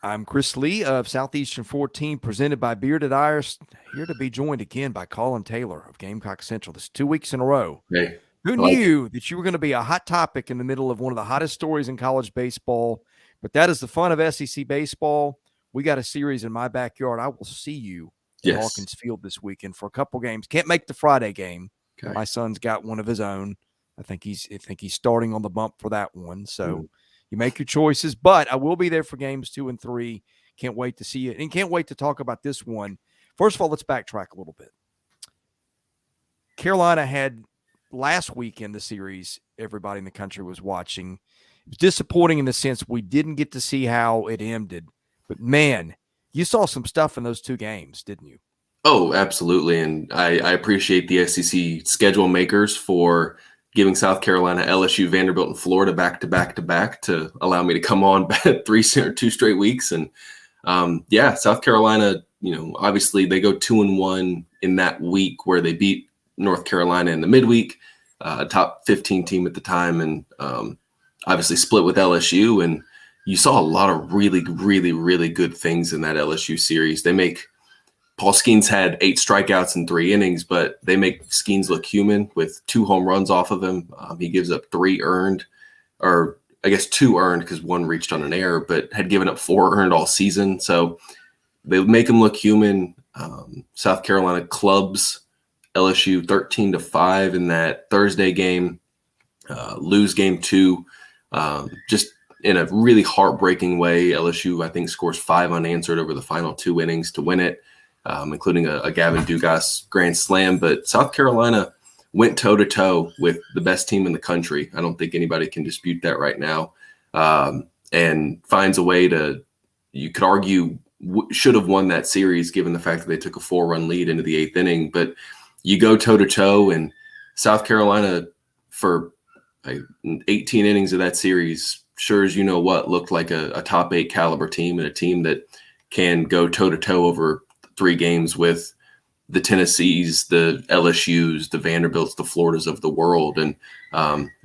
I'm Chris Lee of Southeastern 14, presented by Bearded Iris, here to be joined again by Collyn Taylor of Gamecock Central. This is 2 weeks in a row. Hey, Who knew that you were going to be a hot topic in the middle of one of the hottest stories in college baseball? But that is the fun of SEC baseball. We got a series in my backyard. I will see you at Hawkins Field this weekend for a couple games. Can't make the Friday game. Okay. My son's got one of his own. I think he's starting on the bump for that one. So you make your choices, but I will be there for games 2 and 3. Can't wait to see you, and can't wait to talk about this one. First of all, let's backtrack a little bit. Carolina had last week in the series, everybody in the country was watching. It was disappointing in the sense we didn't get to see how it ended. But, man, you saw some stuff in those 2 games, didn't you? Oh, absolutely. And I appreciate the SEC schedule makers for giving South Carolina, LSU, Vanderbilt, and Florida back to allow me to come on 2 straight weeks. And, South Carolina, obviously they go 2-1 in that week where they beat North Carolina in the midweek, top 15 team at the time, and obviously split with LSU. And you saw a lot of really, really, really good things in that LSU series. Paul Skeens had 8 strikeouts in 3 innings, but they make Skeens look human with 2 home runs off of him. He gives up 3 earned, or I guess 2 earned because 1 reached on an error, but had given up 4 earned all season. So they make him look human. South Carolina clubs LSU 13-5 in that Thursday game, lose game 2, just in a really heartbreaking way. LSU, I think, scores 5 unanswered over the final 2 innings to win it, including a Gavin Dugas grand slam. But South Carolina went toe-to-toe with the best team in the country. I don't think anybody can dispute that right now, and finds a way to, you could argue, should have won that series given the fact that they took a 4-run lead into the 8th inning. But you go toe-to-toe, and South Carolina, for 18 innings of that series, sure as you know what, looked like a top 8 caliber team, and a team that can go toe-to-toe over 3 games with the Tennessees, the LSUs, the Vanderbilts, the Floridas of the world. And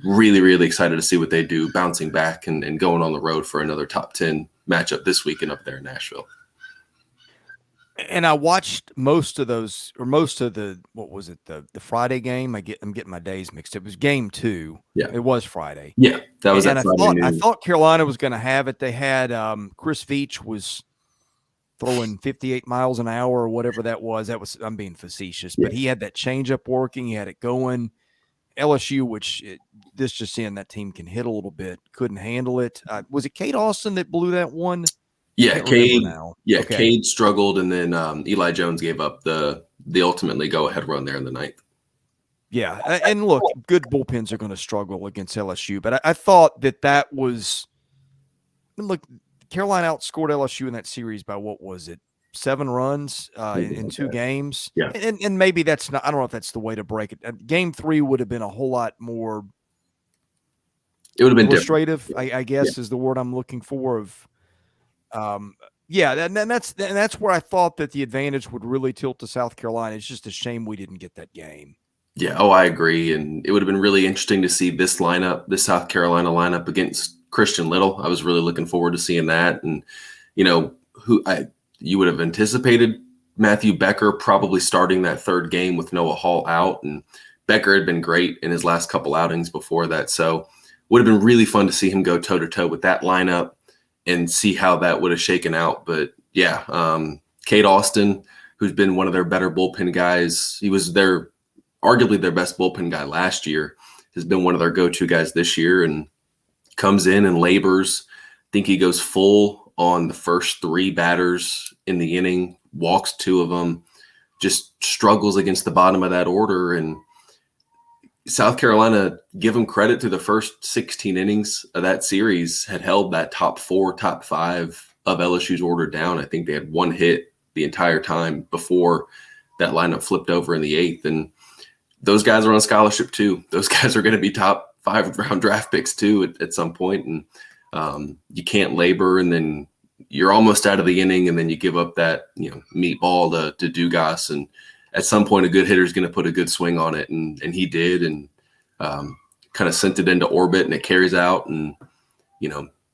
really, really excited to see what they do, bouncing back and going on the road for another top 10 matchup this weekend up there in Nashville. And I watched most of those, or most of the, what was it, the Friday game? I'm getting my days mixed. It was game 2. Yeah, it was Friday. Yeah, that was. And I thought Carolina was going to have it. They had Chris Veach was throwing 58 miles an hour or whatever that was. I'm being facetious, but he had that changeup working. He had it going. LSU, this just seeing that team can hit a little bit, couldn't handle it. Was it Cade Austin that blew that one? Yeah, Cade. Yeah, okay. Cade struggled, and then Eli Jones gave up the ultimately go-ahead run there in the 9th. Yeah, and look, good bullpens are going to struggle against LSU, but I thought that was – look, Carolina outscored LSU in that series by, what was it, 7 runs in 2 games? Yeah. And maybe that's not – I don't know if that's the way to break it. Game 3 would have been a whole lot more – it would have been illustrative, I guess, is the word I'm looking for, of – and that's where I thought that the advantage would really tilt to South Carolina. It's just a shame we didn't get that game. Yeah, I agree. And it would have been really interesting to see this South Carolina lineup against Christian Little. I was really looking forward to seeing that. And, you would have anticipated Matthew Becker probably starting that 3rd game with Noah Hall out. And Becker had been great in his last couple outings before that. So would have been really fun to see him go toe-to-toe with that lineup and see how that would have shaken out. But Cade Austin, who's been one of their better bullpen guys, he was arguably their best bullpen guy last year, has been one of their go-to guys this year, and comes in and labors. I think he goes full on the first 3 batters in the inning, walks 2 of them, just struggles against the bottom of that order. And South Carolina, give them credit, through the first 16 innings of that series, had held that top 4, top 5 of LSU's order down. I think they had 1 hit the entire time before that lineup flipped over in the 8th. And those guys are on scholarship too. Those guys are going to be top 5 round draft picks too at some point. And you can't labor, and then you're almost out of the inning, and then you give up that meatball to Dugas, and at some point a good hitter is going to put a good swing on it, and he did, and kind of sent it into orbit, and it carries out, and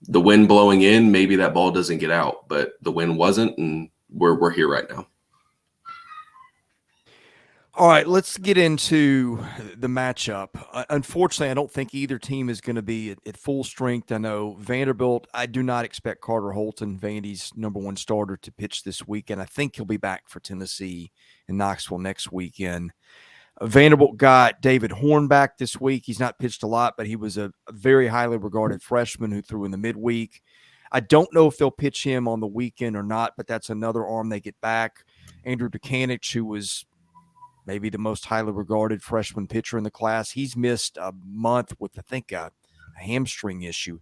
the wind blowing in, maybe that ball doesn't get out, but the wind wasn't, and we're here right now. All right, let's get into the matchup. Unfortunately, I don't think either team is going to be at full strength. I know Vanderbilt, I do not expect Carter Holton, Vandy's #1 starter, to pitch this weekend. I think he'll be back for Tennessee and Knoxville next weekend. Vanderbilt got David Horn back this week. He's not pitched a lot, but he was a very highly regarded freshman who threw in the midweek. I don't know if they'll pitch him on the weekend or not, but that's another arm they get back. Andrew Dukanich, who was maybe the most highly regarded freshman pitcher in the class, he's missed a month with, I think, a hamstring issue.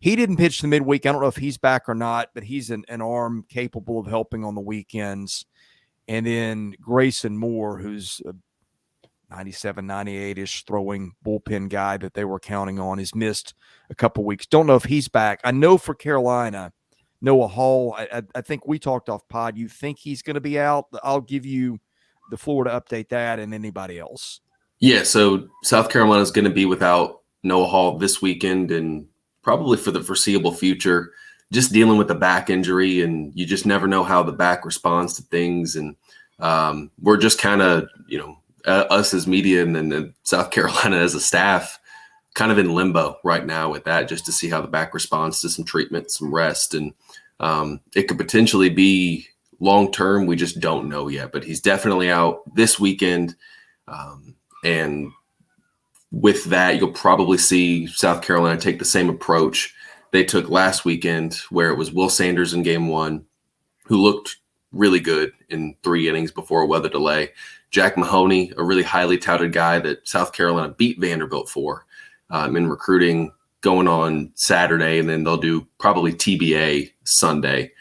He didn't pitch the midweek. I don't know if he's back or not, but he's an arm capable of helping on the weekends. And then Grayson Moore, who's a 97, 98-ish throwing bullpen guy that they were counting on, has missed a couple weeks. Don't know if he's back. I know for Carolina, Noah Hall, I think we talked off pod. You think he's going to be out? I'll give you the floor to update that and anybody else. Yeah, so South Carolina is going to be without Noah Hall this weekend and probably for the foreseeable future, just dealing with the back injury, and you just never know how the back responds to things. And we're just kind of, us as media and then South Carolina as a staff kind of in limbo right now with that, just to see how the back responds to some treatment, some rest. And it could potentially be long-term. We just don't know yet, but he's definitely out this weekend. And with that, you'll probably see South Carolina take the same approach they took last weekend, where it was Will Sanders in game 1, who looked really good in 3 innings before a weather delay. Jack Mahoney, a really highly touted guy that South Carolina beat Vanderbilt for in recruiting, going on Saturday, and then they'll do probably TBA Sunday,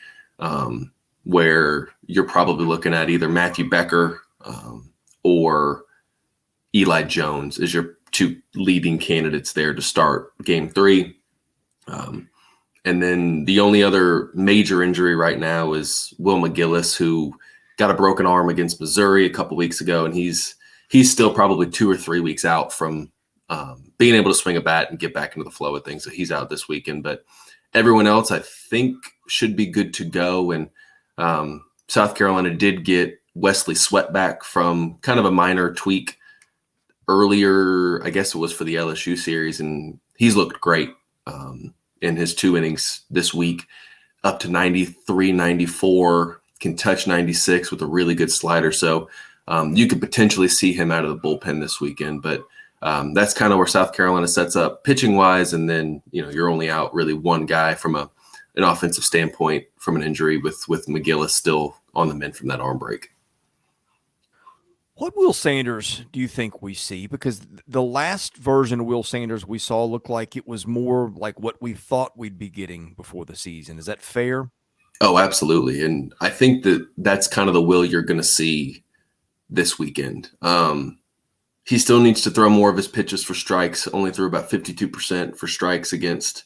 where you're probably looking at either Matthew Becker or Eli Jones as your 2 leading candidates there to start game 3. And then the only other major injury right now is Will McGillis, who got a broken arm against Missouri a couple weeks ago, and he's still probably 2 or 3 weeks out from being able to swing a bat and get back into the flow of things. So he's out this weekend. But everyone else, I think, should be good to go. And South Carolina did get Wesley Sweat back from kind of a minor tweak earlier. I guess it was for the LSU series, and he's looked great in his 2 innings this week, up to 93, 94, can touch 96 with a really good slider. So you could potentially see him out of the bullpen this weekend. But that's kind of where South Carolina sets up pitching-wise, and then you're only out really one guy from an offensive standpoint from an injury with McGillis still on the mend from that arm break. What Will Sanders do you think we see? Because the last version of Will Sanders we saw looked like it was more like what we thought we'd be getting before the season. Is that fair? Oh, absolutely. And I think that's kind of the Will you're going to see this weekend. He still needs to throw more of his pitches for strikes, only threw about 52% for strikes against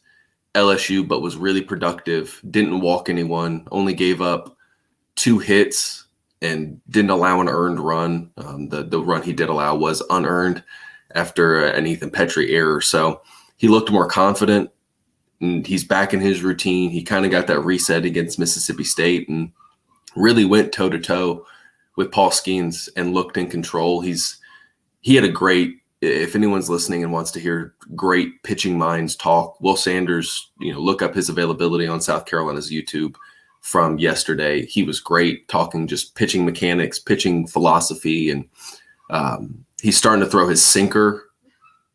LSU, but was really productive, didn't walk anyone, only gave up 2 hits, and didn't allow an earned run. The run he did allow was unearned after an Ethan Petry error. So he looked more confident, and he's back in his routine. He kind of got that reset against Mississippi State and really went toe-to-toe with Paul Skeens and looked in control. He had a great, if anyone's listening and wants to hear great pitching minds talk, Will Sanders, look up his availability on South Carolina's YouTube from yesterday. He was great talking just pitching mechanics, pitching philosophy, and he's starting to throw his sinker.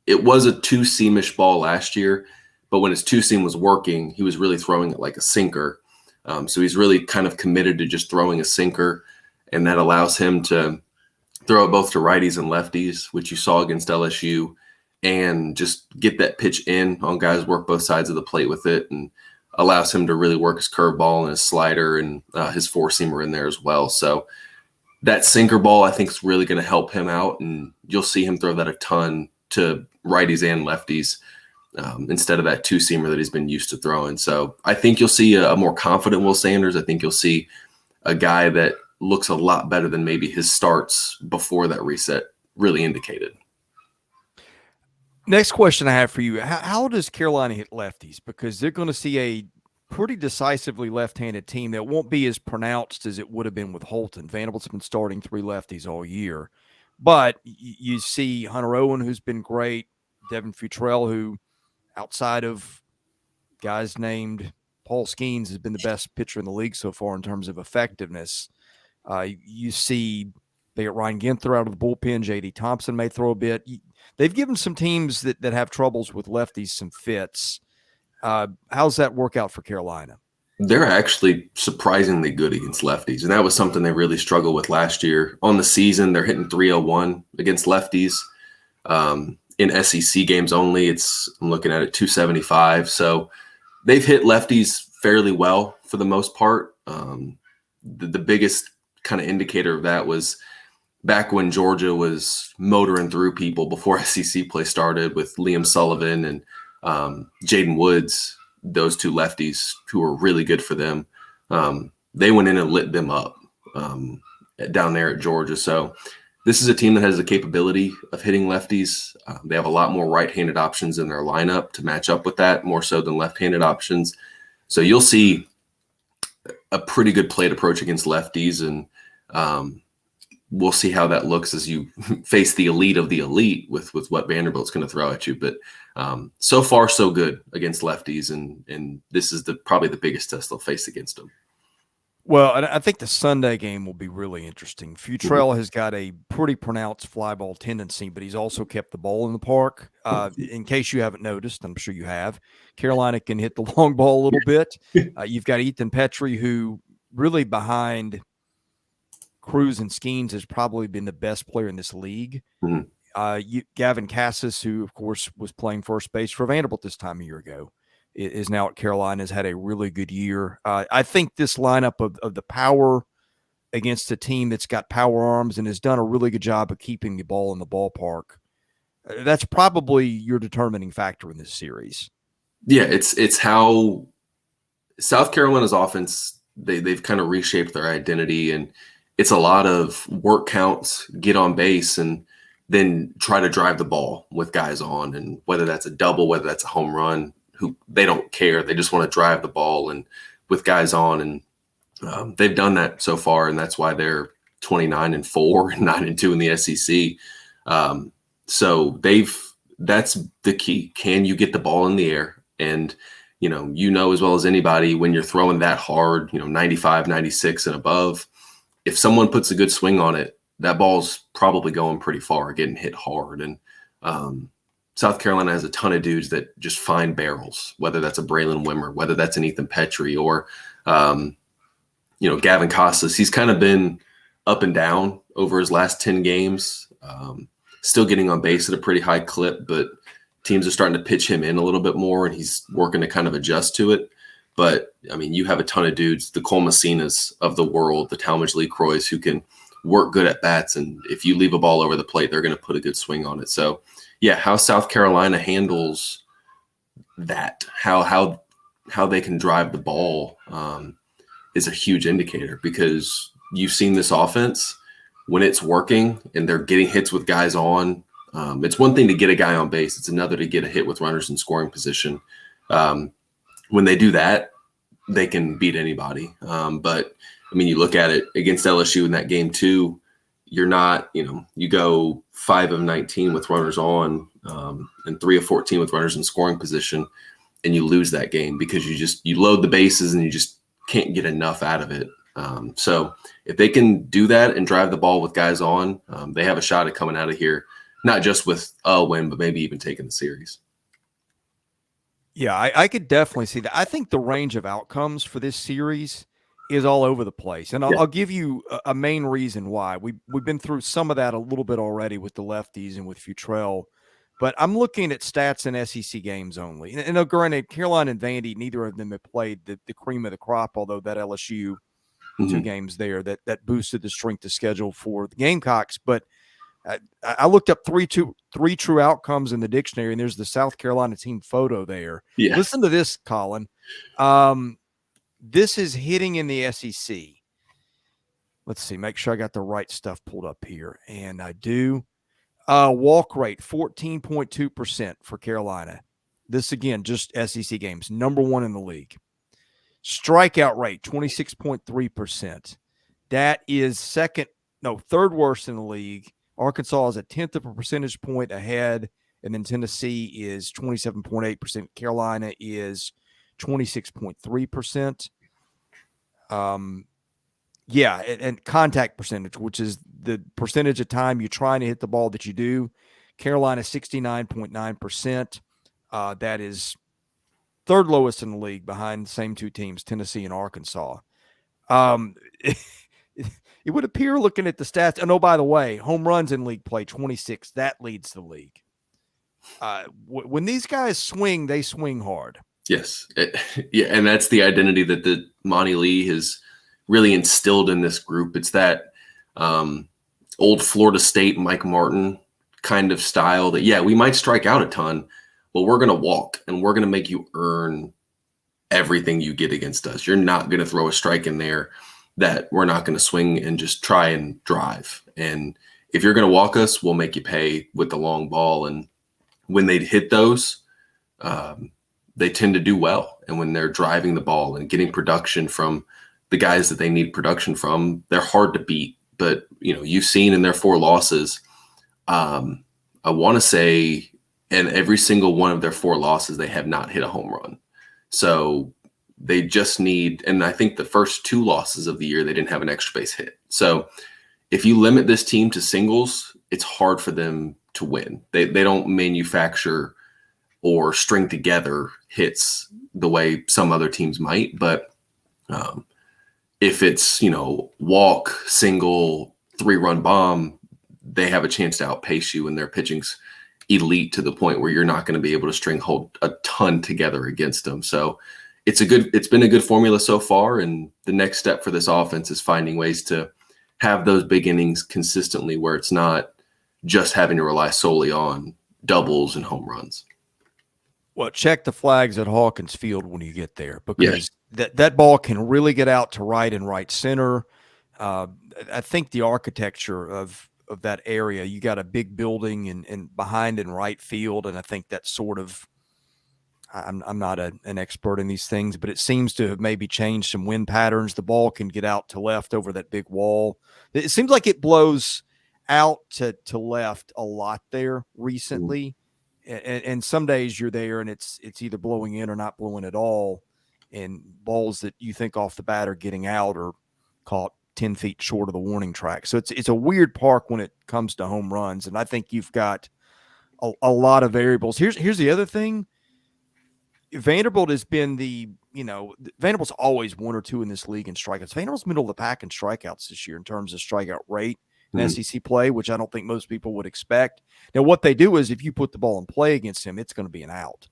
It was a 2-seamish ball last year, but when his 2-seam was working, he was really throwing it like a sinker. So he's really kind of committed to just throwing a sinker, and that allows him to throw it both to righties and lefties, which you saw against LSU, and just get that pitch in on guys, work both sides of the plate with it, and allows him to really work his curveball and his slider and his 4-seamer in there as well. So that sinker ball, I think, is really going to help him out, and you'll see him throw that a ton to righties and lefties instead of that 2-seamer that he's been used to throwing. So I think you'll see a more confident Will Sanders. I think you'll see a guy that looks a lot better than maybe his starts before that reset really indicated. Next question I have for you. How does Carolina hit lefties? Because they're going to see a pretty decisively left-handed team that won't be as pronounced as it would have been with Holton. Vanderbilt's been starting 3 lefties all year. But you see Hunter Owen, who's been great, Devin Futrell, who outside of guys named Paul Skeens has been the best pitcher in the league so far in terms of effectiveness. You see they got Ryan Ginther out of the bullpen. J.D. Thompson may throw a bit. They've given some teams that have troubles with lefties some fits. How's that work out for Carolina? They're actually surprisingly good against lefties, and that was something they really struggled with last year. On the season, they're hitting 301 against lefties. In SEC games only, I'm looking at it 275. So they've hit lefties fairly well for the most part. The biggest kind of indicator of that was back when Georgia was motoring through people before SEC play started with Liam Sullivan and Jaden Woods, those two lefties who were really good for them. They went in and lit them up down there at Georgia. So this is a team that has the capability of hitting lefties. They have a lot more right-handed options in their lineup to match up with that, more so than left-handed options. So you'll see a pretty good plate approach against lefties, and we'll see how that looks as you face the elite of the elite with what Vanderbilt's going to throw at you. But so far, so good against lefties, and this is probably the biggest test they'll face against them. Well, and I think the Sunday game will be really interesting. Futrell has got a pretty pronounced fly ball tendency, but he's also kept the ball in the park. In case you haven't noticed, I'm sure you have, Carolina can hit the long ball a little bit. You've got Ethan Petry, who really behind Cruz and Skeens has probably been the best player in this league. Gavin Casas, who, of course, was playing first base for Vanderbilt this time a year ago, is now at Carolina, has had a really good year. I think this lineup of the power against a team that's got power arms and has done a really good job of keeping the ball in the ballpark, that's probably your determining factor in this series. Yeah, it's how South Carolina's offense, they've kind of reshaped their identity, and it's a lot of work counts, get on base, and then try to drive the ball with guys on, and whether that's a double, whether that's a home run, who they don't care. They just want to drive the ball and with guys on, and they've done that so far, and that's why they're 29-4 and 9-2 in the SEC. So that's the key. Can you get the ball in the air? And you know as well as anybody, when you're throwing that hard, 95, 96 and above, if someone puts a good swing on it, that ball's probably going pretty far, getting hit hard. And South Carolina has a ton of dudes that just find barrels, whether that's a Braylon Wimmer, whether that's an Ethan Petry, or Gavin Casas. He's kind of been up and down over his last 10 games, still getting on base at a pretty high clip, but teams are starting to pitch him in a little bit more, and he's working to kind of adjust to it. But, I mean, you have a ton of dudes, the Cole Messinas of the world, the Talmadge Lee Croys, who can work good at bats, and if you leave a ball over the plate, they're going to put a good swing on it. So, yeah, how South Carolina handles that, how they can drive the ball is a huge indicator, because you've seen this offense when it's working and they're getting hits with guys on. It's one thing to get a guy on base. It's another to get a hit with runners in scoring position. When they do that, they can beat anybody. But, I mean, you look at it against LSU in that game too, you're not, you go 5 of 19 with runners on and 3 of 14 with runners in scoring position, and you lose that game because you load the bases and you just can't get enough out of it. So if they can do that and drive the ball with guys on, they have a shot at coming out of here, not just with a win, but maybe even taking the series. Yeah, I could definitely see that. I think the range of outcomes for this series is all over the place. And I'll give you a main reason why. We've been through some of that a little bit already with the lefties and with Futrell. But I'm looking at stats in SEC games only. And granted, Carolina and Vandy, neither of them have played the cream of the crop, although that LSU 2 games there that boosted the strength of schedule for the Gamecocks. But I looked up three true outcomes in the dictionary, and there's the South Carolina team photo there. Yeah. Listen to this, Collyn. This is hitting in the SEC. Let's see, make sure I got the right stuff pulled up here. And I do. Walk rate, 14.2% for Carolina. This, again, just SEC games, number 1 in the league. Strikeout rate, 26.3%. That is third worst in the league. Arkansas is a 1/10 of a percentage point ahead, and then Tennessee is 27.8%. Carolina is 26.3%. Yeah, and contact percentage, which is the percentage of time you're trying to hit the ball that you do. Carolina, 69.9%. That is third lowest in the league behind the same two teams, Tennessee and Arkansas. It would appear, looking at the stats, and by the way, home runs in league play, 26. That leads the league. When these guys swing, they swing hard. Yes. Yeah, and that's the identity that the Monty Lee has really instilled in this group. It's that old Florida State Mike Martin kind of style that, yeah, we might strike out a ton, but we're going to walk and we're going to make you earn everything you get against us. You're not going to throw a strike in there that we're not going to swing and just try and drive. And if you're going to walk us, we'll make you pay with the long ball. And when they hit those, they tend to do well. And when they're driving the ball and getting production from the guys that they need production from, they're hard to beat. But, you've seen in their 4 losses, I want to say in every single one of their 4 losses, they have not hit a home run. So they just need, and I think the first 2 losses of the year, they didn't have an extra base hit. So if you limit this team to singles, it's hard for them to win. They don't manufacture or string together hits the way some other teams might. But if it's, walk, single, 3-run bomb, they have a chance to outpace you, and their pitching's elite to the point where you're not going to be able to hold a ton together against them. So it's been a good formula so far. And the next step for this offense is finding ways to have those big innings consistently, where it's not just having to rely solely on doubles and home runs. Well, check the flags at Hawkins Field when you get there, because that ball can really get out to right and right center. I think the architecture of that area, you got a big building and behind in right field, and I think that's sort of, I'm not an expert in these things, but it seems to have maybe changed some wind patterns. The ball can get out to left over that big wall. It seems like it blows out to left a lot there recently. And some days you're there and it's either blowing in or not blowing at all. And balls that you think off the bat are getting out are caught 10 feet short of the warning track. So it's a weird park when it comes to home runs. And I think you've got a lot of variables. Here's the other thing. Vanderbilt has been Vanderbilt's always 1 or 2 in this league in strikeouts. Vanderbilt's middle of the pack in strikeouts this year in terms of strikeout rate in SEC play, which I don't think most people would expect. Now, what they do is if you put the ball in play against him, it's going to be an out.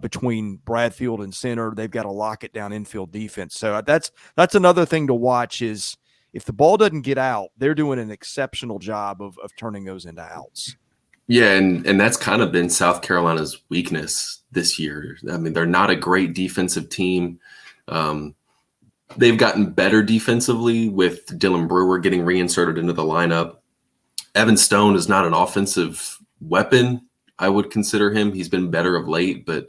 Between Bradfield and center, they've got to lock it down infield defense. So that's another thing to watch, is if the ball doesn't get out, they're doing an exceptional job of turning those into outs. Yeah, and that's kind of been South Carolina's weakness this year. I mean, they're not a great defensive team. They've gotten better defensively with Dylan Brewer getting reinserted into the lineup. Evan Stone is not an offensive weapon, I would consider him. He's been better of late, but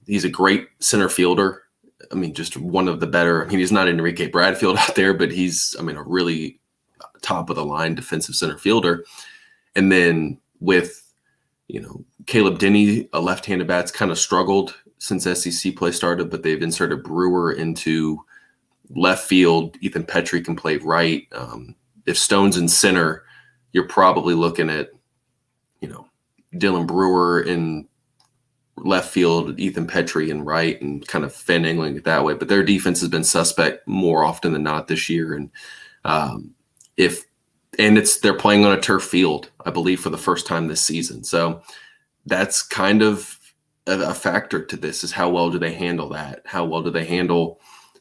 he's a great center fielder. I mean, just one of the better. I mean, he's not Enrique Bradfield out there, but he's, a really top of the line defensive center fielder. And then with, Caleb Denny, a left-handed bat's kind of struggled since SEC play started, but they've inserted Brewer into left field. Ethan Petry can play right. If Stone's in center, you're probably looking at, Dylan Brewer in left field, Ethan Petry in right, and kind of finagling it that way. But their defense has been suspect more often than not this year. And they're playing on a turf field, I believe, for the first time this season. So that's kind of a factor to this, is how well do they handle that? How well do they handle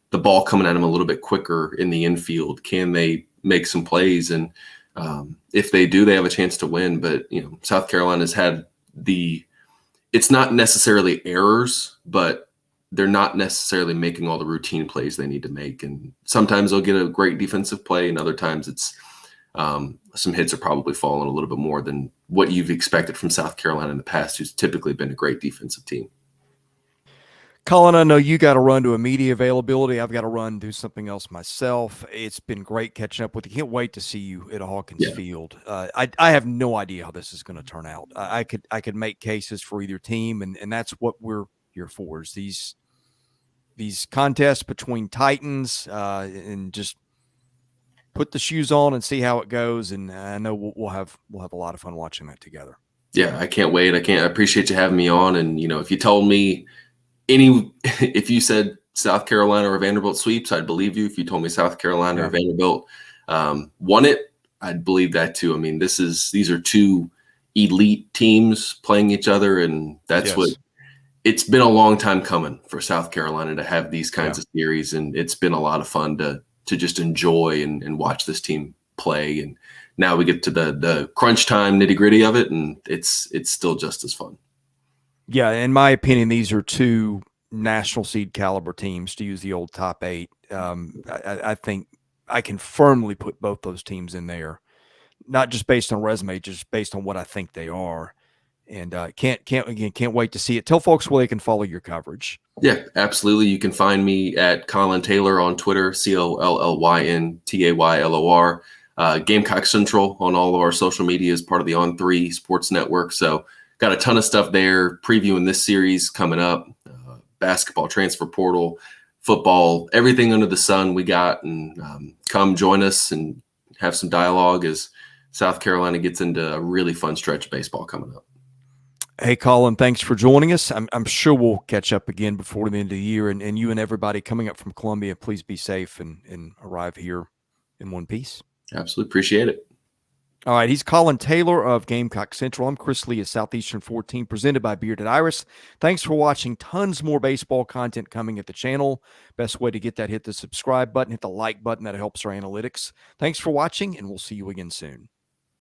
the ball coming at them a little bit quicker in the infield? Can they make some plays? And if they do, they have a chance to win. But, South Carolina's had it's not necessarily errors, but they're not necessarily making all the routine plays they need to make. And sometimes they'll get a great defensive play, and other times it's some hits are probably falling a little bit more than what you've expected from South Carolina in the past, who's typically been a great defensive team. Collyn, I know you got to run to a media availability. I've got to run do something else myself. It's been great catching up with you. Can't wait to see you at Hawkins Field. I have no idea how this is going to turn out. I could make cases for either team, and that's what we're here for. Is these contests between Titans and just put the shoes on and see how it goes. And I know we'll have a lot of fun watching that together. Yeah, I can't wait. I appreciate you having me on. And if you told me if you said South Carolina or Vanderbilt sweeps, I'd believe you. If you told me South Carolina or Vanderbilt won it, I'd believe that too. I mean, these are two elite teams playing each other, and that's what it's been a long time coming for South Carolina to have these kinds of series, and it's been a lot of fun to just enjoy and watch this team play. And now we get to the crunch time nitty gritty of it, and it's still just as fun. Yeah, in my opinion, these are two national seed caliber teams, to use the old top 8. I think I can firmly put both those teams in there, not just based on resume, just based on what I think they are. And can't wait to see it. Tell folks where they can follow your coverage. Yeah, absolutely. You can find me at Collyn Taylor on Twitter, CollynTaylor. Gamecock Central on all of our social media is part of the On3 Sports Network. So got a ton of stuff there, previewing this series coming up, basketball, transfer portal, football, everything under the sun we got. And come join us and have some dialogue as South Carolina gets into a really fun stretch of baseball coming up. Hey, Collyn, thanks for joining us. I'm sure we'll catch up again before the end of the year. And you and everybody coming up from Columbia, please be safe and arrive here in one piece. Absolutely. Appreciate it. All right, he's Collyn Taylor of Gamecock Central. I'm Chris Lee of Southeastern 14, presented by Bearded Iris. Thanks for watching. Tons more baseball content coming at the channel. Best way to get that, hit the subscribe button, hit the like button. That helps our analytics. Thanks for watching, and we'll see you again soon.